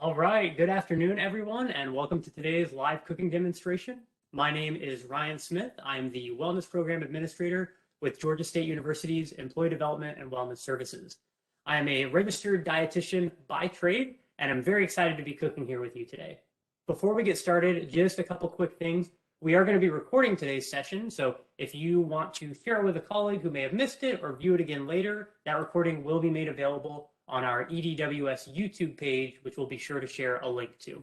All right, good afternoon, everyone, and welcome to today's live cooking demonstration. My name is Ryan Smith. I'm the Wellness Program Administrator with Georgia State University's Employee Development and Wellness Services. I am a registered dietitian by trade, and I'm very excited to be cooking here with you today. Before we get started, just a couple quick things. We are going to be recording today's session, so if you want to share it with a colleague who may have missed it or view it again later, that recording will be made available on our EDWS YouTube page, which we'll be sure to share a link to.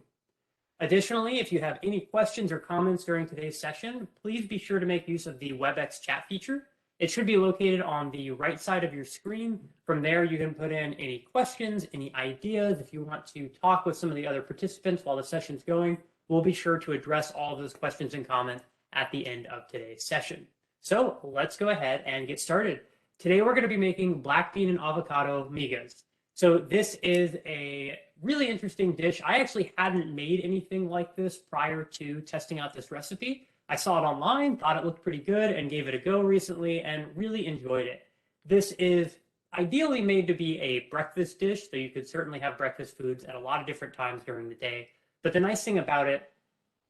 Additionally, if you have any questions or comments during today's session, please be sure to make use of the WebEx chat feature. It should be located on the right side of your screen. From there, you can put in any questions, any ideas. If you want to talk with some of the other participants while the session's going, we'll be sure to address all of those questions and comments at the end of today's session. So let's go ahead and get started. Today, we're going to be making black bean and avocado migas. So this is a really interesting dish. I actually hadn't made anything like this prior to testing out this recipe. I saw it online, thought it looked pretty good, and gave it a go recently and really enjoyed it. This is ideally made to be a breakfast dish, so you could certainly have breakfast foods at a lot of different times during the day. But the nice thing about it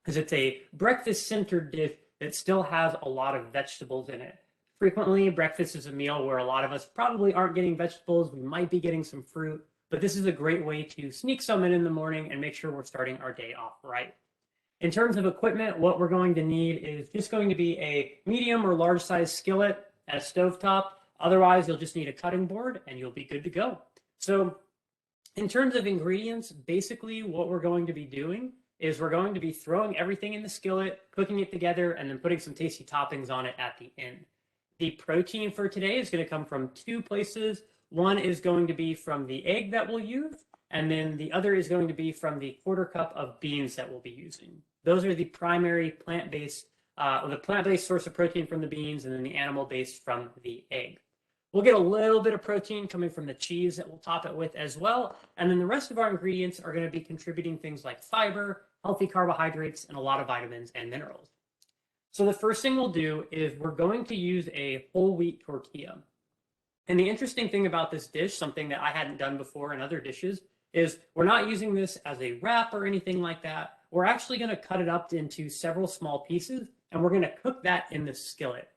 is it's a breakfast-centered dish that still has a lot of vegetables in it. Frequently, breakfast is a meal where a lot of us probably aren't getting vegetables. We might be getting some fruit, but this is a great way to sneak some in the morning and make sure we're starting our day off right. In terms of equipment, what we're going to need is just going to be a medium or large size skillet at a stovetop. Otherwise, you'll just need a cutting board and you'll be good to go. So in terms of ingredients, basically what we're going to be doing is we're going to be throwing everything in the skillet, cooking it together, and then putting some tasty toppings on it at the end. The protein for today is going to come from two places. One is going to be from the egg that we'll use, and then the other is going to be from the quarter cup of beans that we'll be using. Those are the primary plant-based source of protein from the beans, and then the animal-based from the egg. We'll get a little bit of protein coming from the cheese that we'll top it with as well, and then the rest of our ingredients are going to be contributing things like fiber, healthy carbohydrates, and a lot of vitamins and minerals. So the first thing we'll do is we're going to use a whole wheat tortilla. And the interesting thing about this dish, something that I hadn't done before in other dishes, is we're not using this as a wrap or anything like that. We're actually going to cut it up into several small pieces, and we're going to cook that in the skillet.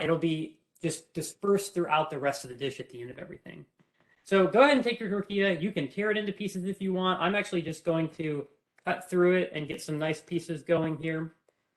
It'll be just dispersed throughout the rest of the dish at the end of everything. So go ahead and take your tortilla. You can tear it into pieces if you want. I'm actually just going to cut through it and get some nice pieces going here.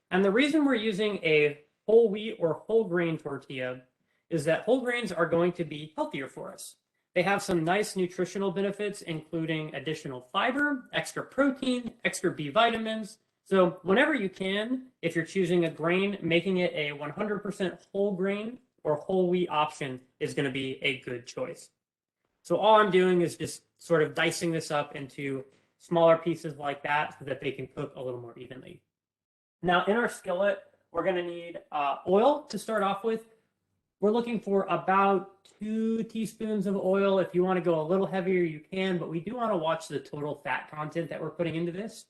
And the reason we're using a whole wheat or whole grain tortilla is that whole grains are going to be healthier for us. They have some nice nutritional benefits, including additional fiber, extra protein, extra B vitamins. So whenever you can, if you're choosing a grain, making it a 100% whole grain or whole wheat option is going to be a good choice. So all I'm doing is just sort of dicing this up into smaller pieces like that so that they can cook a little more evenly. Now, in our skillet, we're going to need oil to start off with. We're looking for about 2 teaspoons of oil. If you want to go a little heavier, you can, but we do want to watch the total fat content that we're putting into this.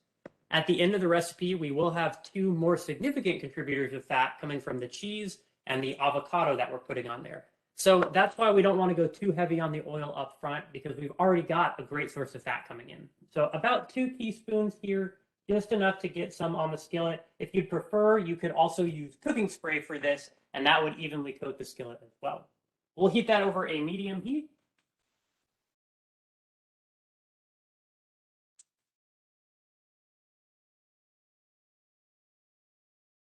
At the end of the recipe, we will have 2 more significant contributors of fat coming from the cheese and the avocado that we're putting on there. So that's why we don't want to go too heavy on the oil up front, because we've already got a great source of fat coming in. So about 2 teaspoons here. Just enough to get some on the skillet. If you'd prefer, you could also use cooking spray for this, and that would evenly coat the skillet as well. We'll heat that over a medium heat.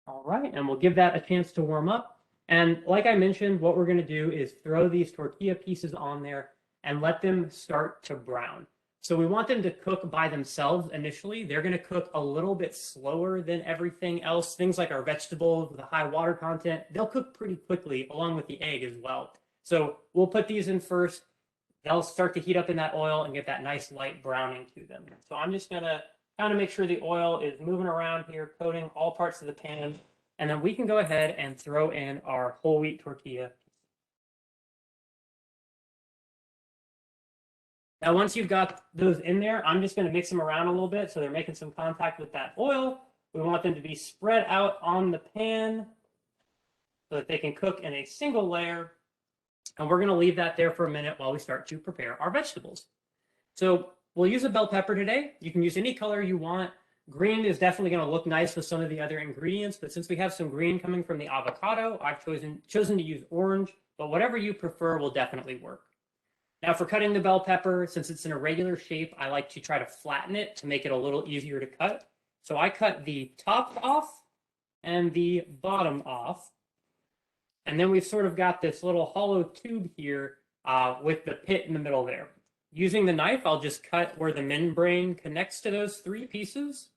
All right, and we'll give that a chance to warm up. And like I mentioned, what we're going to do is throw these tortilla pieces on there and let them start to brown. So we want them to cook by themselves initially. They're going to cook a little bit slower than everything else. Things like our vegetables with a high water content, they'll cook pretty quickly along with the egg as well. So we'll put these in first. They'll start to heat up in that oil and get that nice light browning to them. So I'm just going to kind of make sure the oil is moving around here, coating all parts of the pan. And then we can go ahead and throw in our whole wheat tortilla. Now, once you've got those in there, I'm just going to mix them around a little bit so they're making some contact with that oil. We want them to be spread out on the pan so that they can cook in a single layer. And we're going to leave that there for a minute while we start to prepare our vegetables. So we'll use a bell pepper today. You can use any color you want. Green is definitely going to look nice with some of the other ingredients, but since we have some green coming from the avocado, I've chosen to use orange, but whatever you prefer will definitely work. Now for cutting the bell pepper, since it's in a regular shape, I like to try to flatten it to make it a little easier to cut. So I cut the top off and the bottom off. And then we've sort of got this little hollow tube here with the pit in the middle there. Using the knife, I'll just cut where the membrane connects to those three pieces.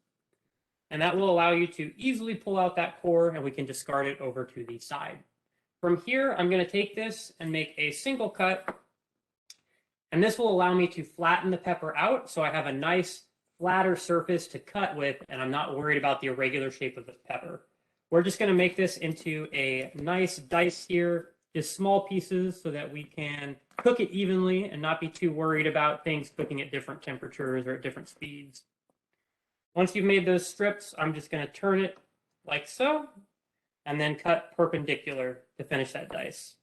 And that will allow you to easily pull out that core and we can discard it over to the side. From here, I'm going to take this and make a single cut. And this will allow me to flatten the pepper out so I have a nice flatter surface to cut with and I'm not worried about the irregular shape of the pepper. We're just going to make this into a nice dice here, just small pieces so that we can cook it evenly and not be too worried about things cooking at different temperatures or at different speeds. Once you've made those strips, I'm just going to turn it like so and then cut perpendicular to finish that dice.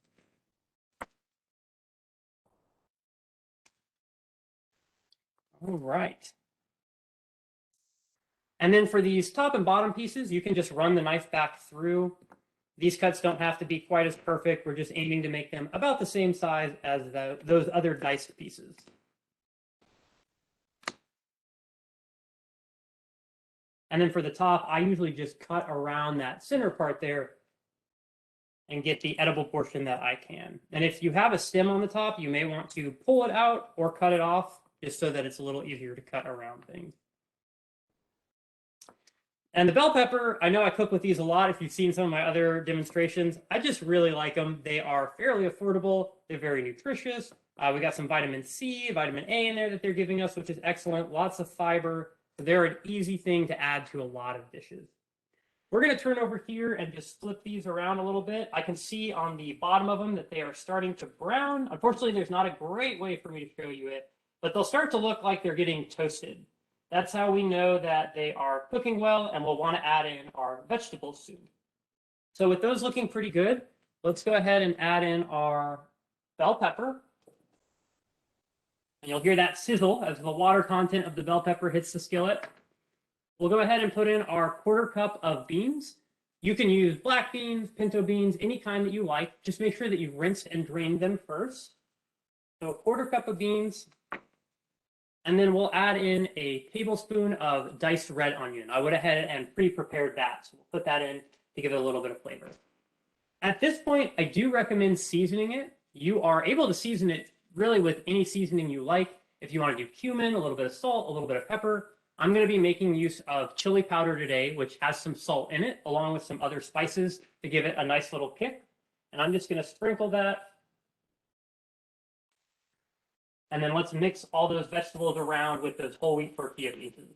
All right. And then for these top and bottom pieces, you can just run the knife back through. These cuts don't have to be quite as perfect. We're just aiming to make them about the same size as those other diced pieces. And then for the top, I usually just cut around that center part there and get the edible portion that I can. And if you have a stem on the top, you may want to pull it out or cut it off just so that it's a little easier to cut around things. And the bell pepper, I know I cook with these a lot. If you've seen some of my other demonstrations, I just really like them. They are fairly affordable. They're very nutritious. We got some vitamin C, vitamin A in there that they're giving us, which is excellent. Lots of fiber. So they're an easy thing to add to a lot of dishes. We're going to turn over here and just flip these around a little bit. I can see on the bottom of them that they are starting to brown. Unfortunately, there's not a great way for me to show you it, but they'll start to look like they're getting toasted. That's how we know that they are cooking well, and we'll want to add in our vegetables soon. So with those looking pretty good, let's go ahead and add in our bell pepper. And you'll hear that sizzle as the water content of the bell pepper hits the skillet. We'll go ahead and put in our 1/4 cup of beans. You can use black beans, pinto beans, any kind that you like. Just make sure that you've rinsed and drained them first. So 1/4 cup of beans. And then we'll add in a tablespoon of diced red onion. I went ahead and pre-prepared that. So we'll put that in to give it a little bit of flavor. At this point, I do recommend seasoning it. You are able to season it really with any seasoning you like. If you want to do cumin, a little bit of salt, a little bit of pepper. I'm going to be making use of chili powder today, which has some salt in it, along with some other spices to give it a nice little kick. And I'm just going to sprinkle that. And then let's mix all those vegetables around with those whole wheat tortilla pieces.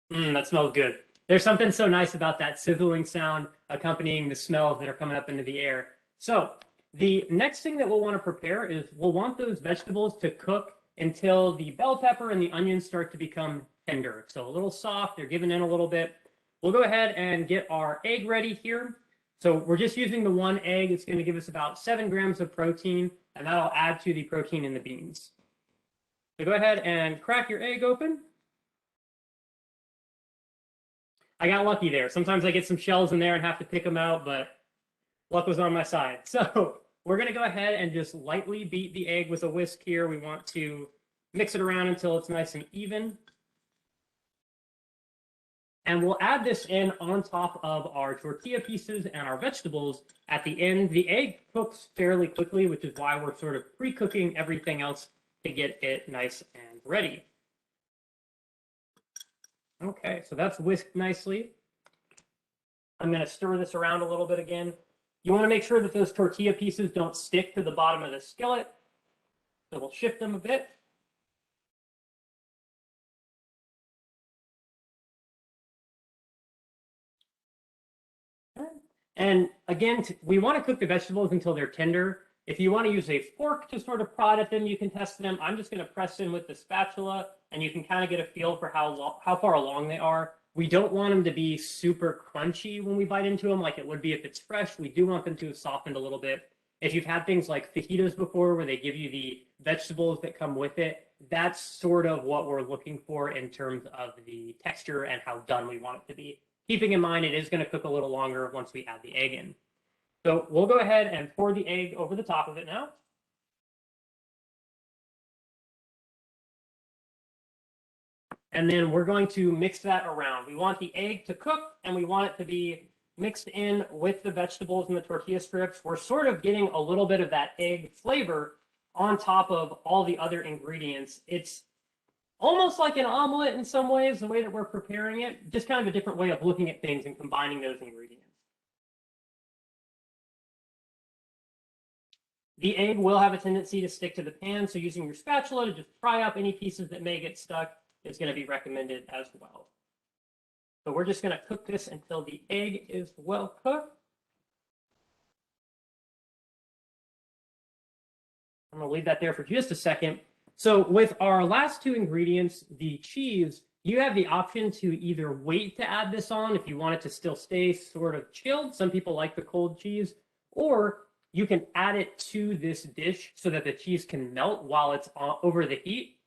That smells good. There's something so nice about that sizzling sound accompanying the smells that are coming up into the air. So the next thing that we'll want to prepare is we'll want those vegetables to cook until the bell pepper and the onions start to become tender. So a little soft, they're giving in a little bit. We'll go ahead and get our egg ready here. So we're just using the one egg. It's going to give us about 7 grams of protein, and that'll add to the protein in the beans. So go ahead and crack your egg open. I got lucky there. Sometimes I get some shells in there and have to pick them out, but luck was on my side. So we're going to go ahead and just lightly beat the egg with a whisk here. We want to mix it around until it's nice and even. And we'll add this in on top of our tortilla pieces and our vegetables at the end. The egg cooks fairly quickly, which is why we're sort of pre-cooking everything else to get it nice and ready. Okay, so that's whisked nicely. I'm going to stir this around a little bit again. You want to make sure that those tortilla pieces don't stick to the bottom of the skillet. So we'll shift them a bit. And again, we want to cook the vegetables until they're tender. If you want to use a fork to sort of prod at them, you can test them. I'm just going to press in with the spatula, and you can kind of get a feel for how far along they are. We don't want them to be super crunchy when we bite into them like it would be if it's fresh. We do want them to have softened a little bit. If you've had things like fajitas before where they give you the vegetables that come with it, that's sort of what we're looking for in terms of the texture and how done we want it to be. Keeping in mind it is going to cook a little longer once we add the egg in. So we'll go ahead and pour the egg over the top of it now. And then we're going to mix that around. We want the egg to cook and we want it to be mixed in with the vegetables and the tortilla strips. We're sort of getting a little bit of that egg flavor on top of all the other ingredients. It's almost like an omelet in some ways, the way that we're preparing it, just kind of a different way of looking at things and combining those ingredients. The egg will have a tendency to stick to the pan, so using your spatula to just pry up any pieces that may get stuck is going to be recommended as well. So we're just going to cook this until the egg is well cooked. I'm going to leave that there for just a second. So with our last two ingredients, the cheese, you have the option to either wait to add this on if you want it to still stay sort of chilled. Some people like the cold cheese, or you can add it to this dish so that the cheese can melt while it's over the heat.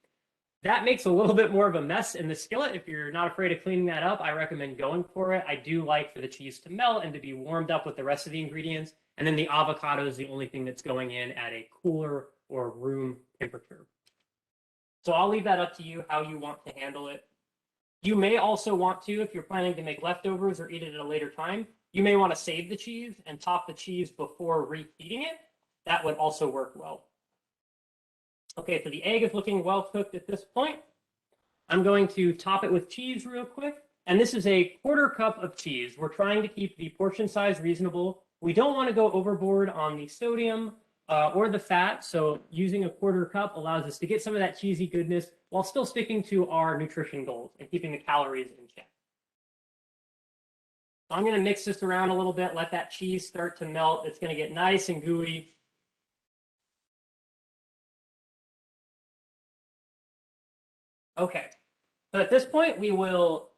That makes a little bit more of a mess in the skillet. If you're not afraid of cleaning that up, I recommend going for it. I do like for the cheese to melt and to be warmed up with the rest of the ingredients. And then the avocado is the only thing that's going in at a cooler or room temperature. So I'll leave that up to you how you want to handle it. You may also want to, if you're planning to make leftovers or eat it at a later time, you may want to save the cheese and top the cheese before reheating it. That would also work well. Okay, so the egg is looking well cooked at this point. I'm going to top it with cheese real quick. And this is a 1/4 cup of cheese. We're trying to keep the portion size reasonable. We don't want to go overboard on the sodium or the fat. So using a 1/4 cup allows us to get some of that cheesy goodness while still sticking to our nutrition goals and keeping the calories in check. So I'm going to mix this around a little bit, let that cheese start to melt. It's going to get nice and gooey. Okay, so at this point, we will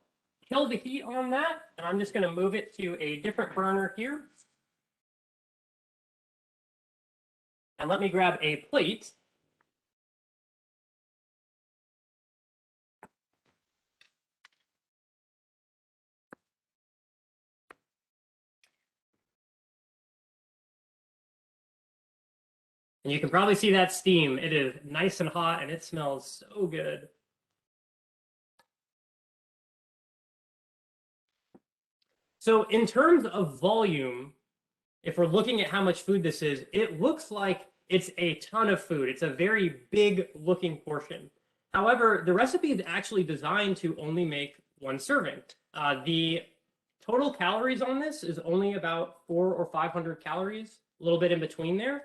kill the heat on that, and I'm just going to move it to a different burner here. And let me grab a plate. And you can probably see that steam. It is nice and hot, and it smells so good. So in terms of volume, if we're looking at how much food this is, it looks like it's a ton of food. It's a very big looking portion. However, the recipe is actually designed to only make one serving. The total calories on this is only about 400 or 500 calories, a little bit in between there.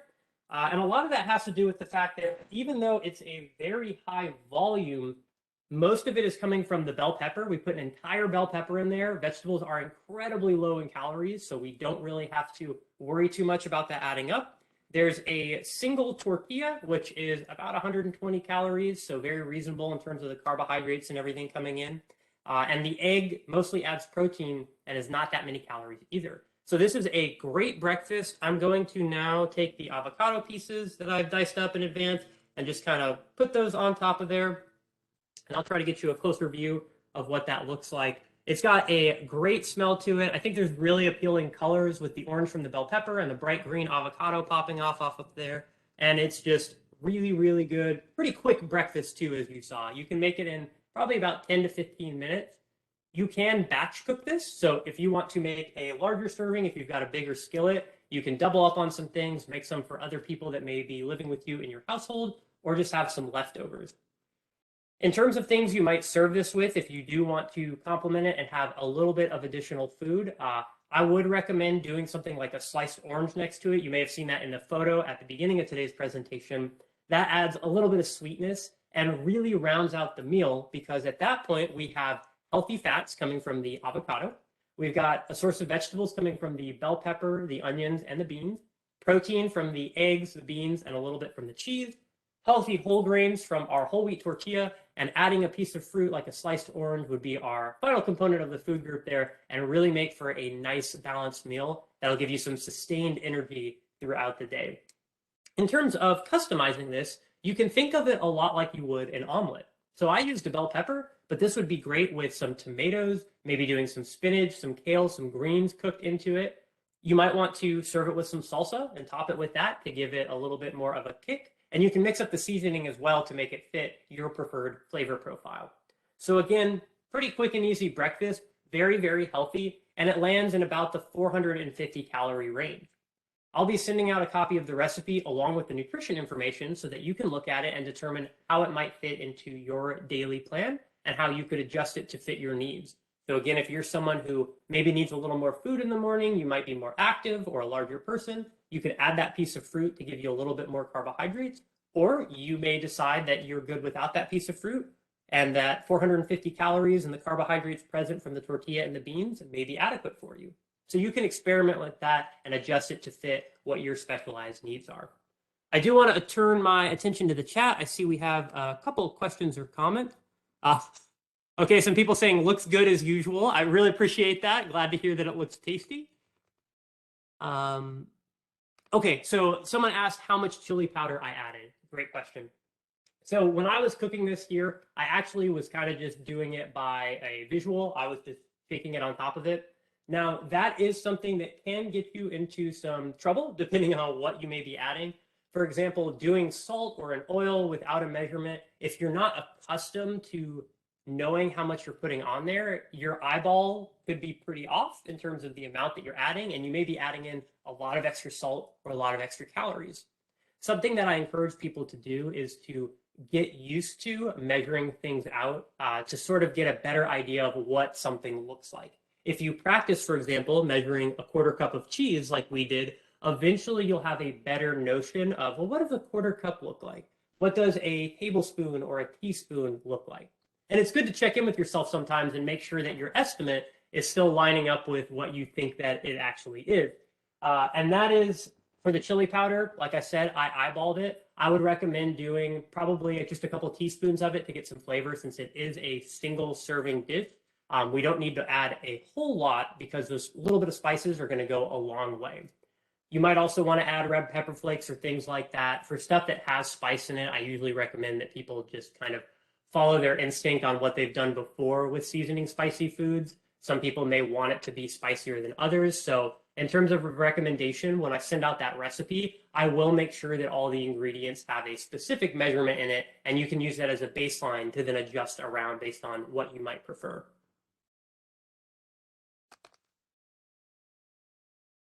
And a lot of that has to do with the fact that even though it's a very high volume, most of it is coming from the bell pepper. We put an entire bell pepper in there. Vegetables are incredibly low in calories, so we don't really have to worry too much about that adding up. There's a single tortilla, which is about 120 calories, so very reasonable in terms of the carbohydrates and everything coming in. And the egg mostly adds protein and is not that many calories either. So this is a great breakfast. I'm going to now take the avocado pieces that I've diced up in advance and just kind of put those on top of there. And I'll try to get you a closer view of what that looks like. It's got a great smell to it. I think there's really appealing colors with the orange from the bell pepper and the bright green avocado popping off of there. And it's just really, really good. Pretty quick breakfast too, as you saw. You can make it in probably about 10 to 15 minutes. You can batch cook this. So if you want to make a larger serving, if you've got a bigger skillet, you can double up on some things, make some for other people that may be living with you in your household, or just have some leftovers. In terms of things you might serve this with, if you do want to complement it and have a little bit of additional food, I would recommend doing something like a sliced orange next to it. You may have seen that in the photo at the beginning of today's presentation. That adds a little bit of sweetness and really rounds out the meal, because at that point we have healthy fats coming from the avocado. We've got a source of vegetables coming from the bell pepper, the onions, and the beans. Protein from the eggs, the beans, and a little bit from the cheese. healthy whole grains from our whole wheat tortilla, and adding a piece of fruit like a sliced orange would be our final component of the food group there, and really make for a nice balanced meal that'll give you some sustained energy throughout the day. In terms of customizing this, you can think of it a lot like you would an omelet. So I used a bell pepper, but this would be great with some tomatoes, maybe doing some spinach, some kale, some greens cooked into it. You might want to serve it with some salsa and top it with that to give it a little bit more of a kick. And you can mix up the seasoning as well to make it fit your preferred flavor profile. So again, pretty quick and easy breakfast, very, very healthy, and it lands in about the 450 calorie range. I'll be sending out a copy of the recipe along with the nutrition information so that you can look at it and determine how it might fit into your daily plan and how you could adjust it to fit your needs. So again, if you're someone who maybe needs a little more food in the morning, you might be more active or a larger person, you could add that piece of fruit to give you a little bit more carbohydrates, or you may decide that you're good without that piece of fruit and that 450 calories and the carbohydrates present from the tortilla and the beans may be adequate for you. So you can experiment with that and adjust it to fit what your specialized needs are. I do want to turn my attention to the chat. I see we have a couple of questions or comments. Okay, some people saying looks good as usual. I really appreciate that. Glad to hear that it looks tasty. Okay, so someone asked how much chili powder I added. Great question. So when I was cooking this here, I actually was kind of just doing it by a visual. I was just shaking it on top of it. Now, that is something that can get you into some trouble depending on what you may be adding. For example, doing salt or an oil without a measurement, if you're not accustomed to knowing how much you're putting on there, your eyeball could be pretty off in terms of the amount that you're adding, and you may be adding in a lot of extra salt or a lot of extra calories. Something that I encourage people to do is to get used to measuring things out to sort of get a better idea of what something looks like. If you practice, for example, measuring a 1/4 cup of cheese like we did, eventually you'll have a better notion of, well, what does a 1/4 cup look like? What does a tablespoon or a teaspoon look like? And it's good to check in with yourself sometimes and make sure that your estimate is still lining up with what you think that it actually is. And that is for the chili powder. Like I said, I eyeballed it. I would recommend doing probably just a couple teaspoons of it to get some flavor since it is a single serving dish. We don't need to add a whole lot because those little bit of spices are going to go a long way. You might also want to add red pepper flakes or things like that. For stuff that has spice in it, I usually recommend that people just kind of follow their instinct on what they've done before with seasoning spicy foods. Some people may want it to be spicier than others. So in terms of a recommendation, when I send out that recipe, I will make sure that all the ingredients have a specific measurement in it, and you can use that as a baseline to then adjust around based on what you might prefer.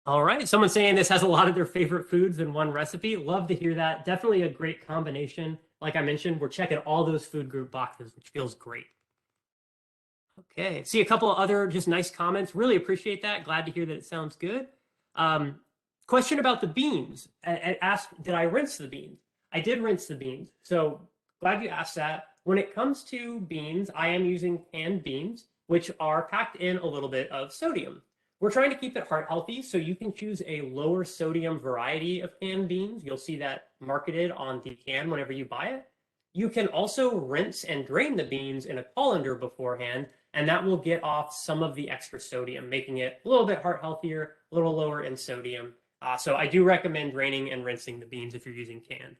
All right, someone saying this has a lot of their favorite foods in one recipe. Love to hear that. Definitely a great combination. Like I mentioned, we're checking all those food group boxes, which feels great. Okay, see a couple of other just nice comments. Really appreciate that. Glad to hear that it sounds good. Question about the beans. Asked, did I rinse the beans? I did rinse the beans. So glad you asked that. When it comes to beans, I am using canned beans, which are packed in a little bit of sodium. We're trying to keep it heart healthy, so you can choose a lower sodium variety of canned beans. You'll see that marketed on the can whenever you buy it. You can also rinse and drain the beans in a colander beforehand, and that will get off some of the extra sodium, making it a little bit heart healthier, a little lower in sodium. So I do recommend draining and rinsing the beans if you're using canned.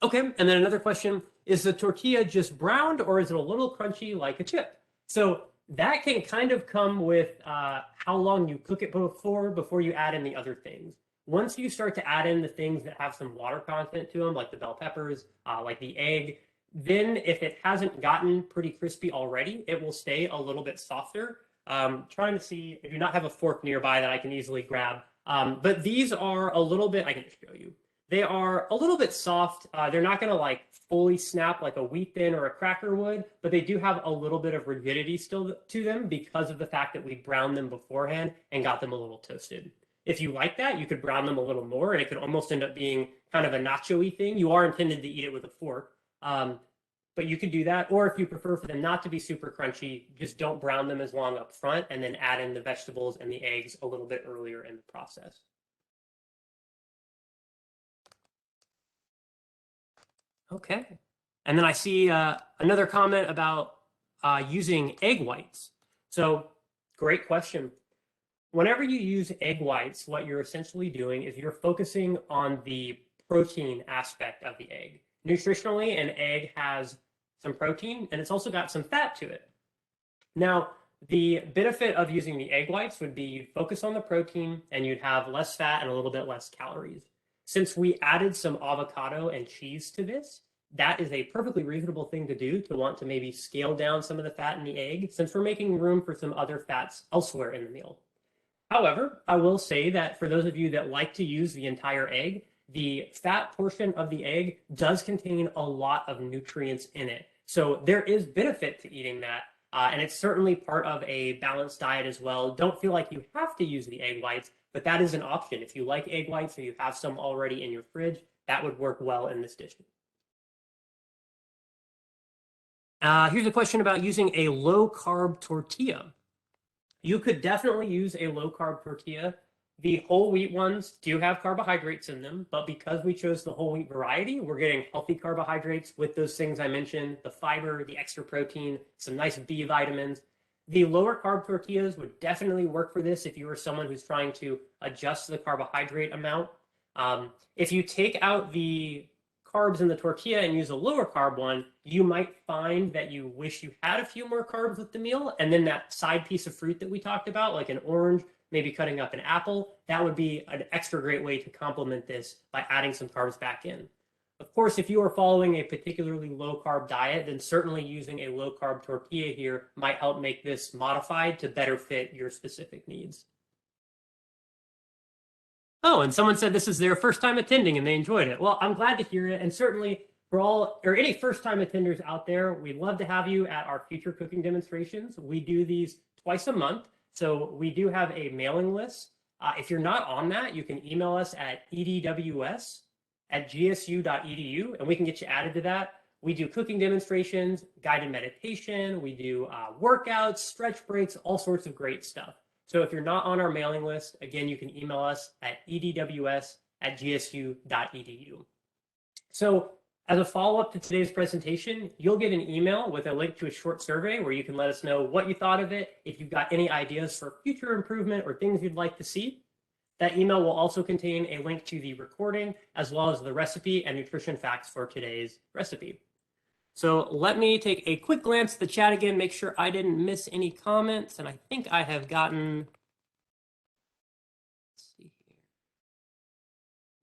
Okay, and then another question, is the tortilla just browned or is it a little crunchy like a chip? So that can kind of come with how long you cook it before you add in the other things. Once you start to add in the things that have some water content to them, like the bell peppers, like the egg, then if it hasn't gotten pretty crispy already, it will stay a little bit softer. Trying to see, I do not have a fork nearby that I can easily grab, but these are a little bit, I can just show you. They are a little bit soft. They're not going to like fully snap like a wheat thin or a cracker would, but they do have a little bit of rigidity still to them because of the fact that we browned them beforehand and got them a little toasted. If you like that, you could brown them a little more and it could almost end up being kind of a nacho-y thing. You are intended to eat it with a fork, but you could do that. Or if you prefer for them not to be super crunchy, just don't brown them as long up front and then add in the vegetables and the eggs a little bit earlier in the process. Okay. And then I see another comment about using egg whites. So great question. Whenever you use egg whites, what you're essentially doing is you're focusing on the protein aspect of the egg. Nutritionally, an egg has some protein and it's also got some fat to it. Now, the benefit of using the egg whites would be you'd focus on the protein and you'd have less fat and a little bit less calories. Since we added some avocado and cheese to this, that is a perfectly reasonable thing to do to want to maybe scale down some of the fat in the egg since we're making room for some other fats elsewhere in the meal. However, I will say that for those of you that like to use the entire egg, the fat portion of the egg does contain a lot of nutrients in it. So there is benefit to eating that. And it's certainly part of a balanced diet as well. Don't feel like you have to use the egg whites, but that is an option. If you like egg whites or you have some already in your fridge, that would work well in this dish. Here's a question about using a low-carb tortilla. You could definitely use a low-carb tortilla. The whole wheat ones do have carbohydrates in them, but because we chose the whole wheat variety, we're getting healthy carbohydrates with those things I mentioned, the fiber, the extra protein, some nice B vitamins. The lower carb tortillas would definitely work for this if you were someone who's trying to adjust the carbohydrate amount. If you take out the carbs in the tortilla and use a lower carb one, you might find that you wish you had a few more carbs with the meal. And then that side piece of fruit that we talked about, like an orange, maybe cutting up an apple, that would be an extra great way to complement this by adding some carbs back in. Of course, if you are following a particularly low carb diet, then certainly using a low carb tortilla here might help make this modified to better fit your specific needs. Oh, and someone said this is their first time attending and they enjoyed it. Well, I'm glad to hear it. And certainly for all or any first time attenders out there, we'd love to have you at our future cooking demonstrations. We do these twice a month. So we do have a mailing list. If you're not on that, you can email us at edws@gsu.edu and we can get you added to that. We do cooking demonstrations, guided meditation, we do workouts, stretch breaks, all sorts of great stuff. So if you're not on our mailing list, again, you can email us at edws@gsu.edu. So as a follow-up to today's presentation, you'll get an email with a link to a short survey where you can let us know what you thought of it, if you've got any ideas for future improvement or things you'd like to see. That email will also contain a link to the recording as well as the recipe and nutrition facts for today's recipe. So let me take a quick glance at the chat again, make sure I didn't miss any comments. And I think I have gotten, let's see here.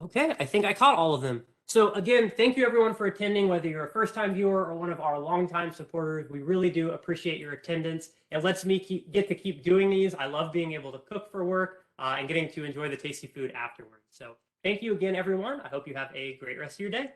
Okay, I think I caught all of them. So again, thank you everyone for attending, whether you're a first-time viewer or one of our longtime supporters. We really do appreciate your attendance. It lets me get to keep doing these. I love being able to cook for work and getting to enjoy the tasty food afterwards. So thank you again, everyone. I hope you have a great rest of your day.